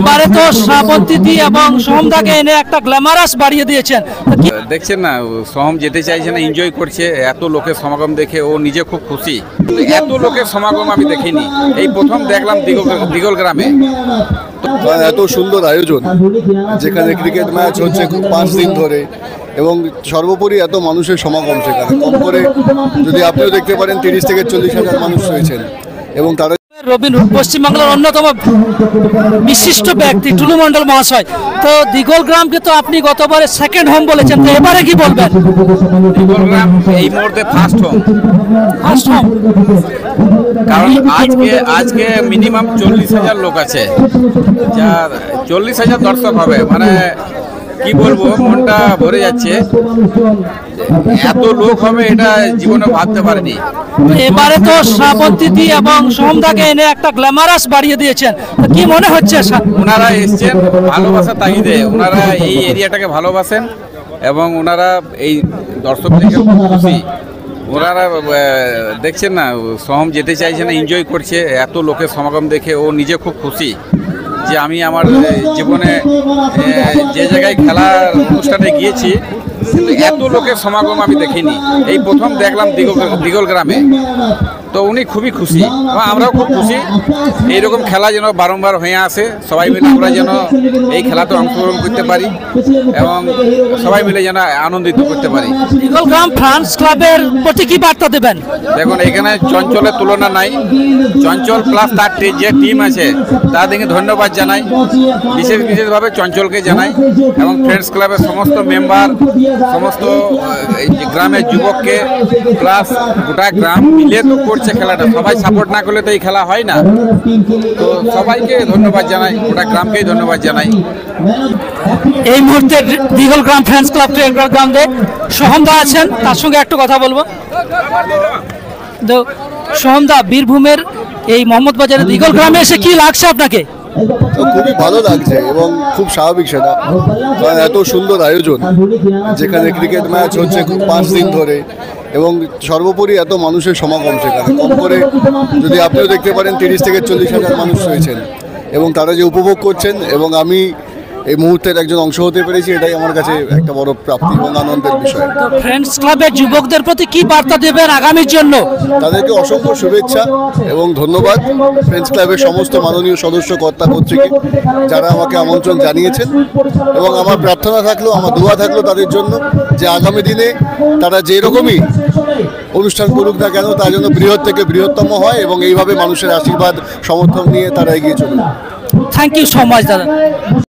এবারে তো শ্রাবন্তী এবং সোহমদাকে এনে একটা গ্ল্যামারাস বাড়িয়ে দিয়েছেন। দেখছেন না, সোহম যেতে চাইছে না, এনজয় করছে। এত লোকের সমাগম দেখে ও নিজে খুব খুশি। এত লোকের সমাগম আমি দেখিনি, এই প্রথম দেখলাম দিগল গ্রামে। এত সুন্দর আয়োজন, যেখানে ক্রিকেট ম্যাচ হচ্ছে 5 দিন ধরে, এবং সর্বোপরি এত মানুষের সমাগম সেখানে। কম করে যদি আপনিও দেখতে পারেন 30 থেকে 40 হাজার মানুষ রয়েছেন, এবং তারা রবিনহুড পশ্চিমবাংলার অন্যতম বিশিষ্ট ব্যক্তি টুলু মণ্ডল মহাশয়। তো দিগল গ্রামকে তো আপনি গতবারে সেকেন্ড হোম বলেছেন, তো এবারে কি বলবেন? দিগল গ্রাম এই মুহূর্তে ফার্স্ট হোম, কারণ আজকে মিনিমাম 40,000 লোক আছে, যার 40,000 দর্শক হবে। মানে কি বলবো, মনটা ভরে যাচ্ছে। এত লোক হবে এটা জীবনে ভাবতে পারিনি। এবারে তো শ্রাবন্তী এবং সোহমদাকে এনে একটা গ্ল্যামারাস বাড়িয়ে দিয়েছেন, তো কি মনে হচ্ছে? ওনারা এসছেন ভালোবাসার তাগিদে, ওনারা এই এরিয়াটাকে ভালোবাসেন এবং ওনারা এই দর্শকদের খুশি। ওনারা দেখছেন না, সোহম যেতে চাইছে না, এনজয় করছে। এত লোকের সমাগম দেখে ও নিজে খুব খুশি যে আমি আমার জীবনে যে জায়গায় খেলার অনুষ্ঠানে গিয়েছি, কিন্তু এত লোকের সমাগম আমি দেখিনি, এই প্রথম দেখলাম দিগল গ্রামে। তো উনি খুবই খুশি এবং আমরাও খুব খুশি। এইরকম খেলা যেন বারংবার হয়ে আসে, সবাই মিলে আমরা যেন এই খেলাতে অংশগ্রহণ করতে পারি এবং সবাই মিলে যেন আনন্দিত করতে পারি। দিগল গ্রাম ফ্রান্স ক্লাবের প্রতি কি বার্তা দেবেন? দেখুন, এখানে চঞ্চলের তুলনা নাই। চঞ্চল প্লাস তার যে টিম আছে তাদেরকে ধন্যবাদ জানাই, বিশেষভাবে চঞ্চলকে জানাই, এবং ফ্রেন্ডস ক্লাবের সমস্ত মেম্বার, সমস্ত গ্রামের যুবককে, প্লাস গোটা গ্রাম মিলে তো করছে খেলাটা। সবাই সাপোর্ট না করলে তো এই খেলা হয় না। তো সবাইকে ধন্যবাদ জানাই, গোটা গ্রামকেই ধন্যবাদ জানাই। এই মুহূর্তে দিগল গ্রাম ফ্রেন্ডস ক্লাব গ্রাউন্ডে সোহমদা আছেন, তার সঙ্গে একটু কথা বলবো। তো সোহমদা, বীরভূমের এই মোহাম্মদ বাজারের দিগল গ্রামে এসে কি লাগছে আপনাকে? খুবই ভালো লাগছে এবং খুব স্বাভাবিক সেটা, কারণ এত সুন্দর আয়োজন, যেখানে ক্রিকেট ম্যাচ হচ্ছে 5 দিন ধরে, এবং সর্বোপরি এত মানুষের সমাগম সেখানে। কম করে যদি আপনিও দেখতে পারেন 30 থেকে 40 হাজার মানুষ রয়েছেন, এবং তারা যে উপভোগ করছেন, এবং আমি এই মুহূর্তের একজন অংশ হতে পেরেছি, এটাই আমার কাছে একটা বড় প্রাপ্তি এবং আনন্দের বিষয়। ফ্রেন্ডস ক্লাবের যুবকদের প্রতি কি বার্তা দেবেন আগামীর জন্য? তাদেরকে অসংখ্য শুভেচ্ছা এবং ধন্যবাদ। ফ্রেন্ডস ক্লাবের সমস্ত মাননীয় সদস্য, কর্তা কর্তৃকে যারা আমাকে আমন্ত্রণ জানিয়েছেন, এবং আমার প্রার্থনা থাকলো, আমার দোয়া থাকলো তাদের জন্য, যে আগামী দিনে তারা যেরকমই অনুষ্ঠান করুক না কেন, তার জন্য বৃহৎ থেকে বৃহত্তম হয়, এবং এইভাবে মানুষের আশীর্বাদ সমর্থন নিয়ে তারা এগিয়ে চলুন। থ্যাংক ইউ সো মাচ দাদা।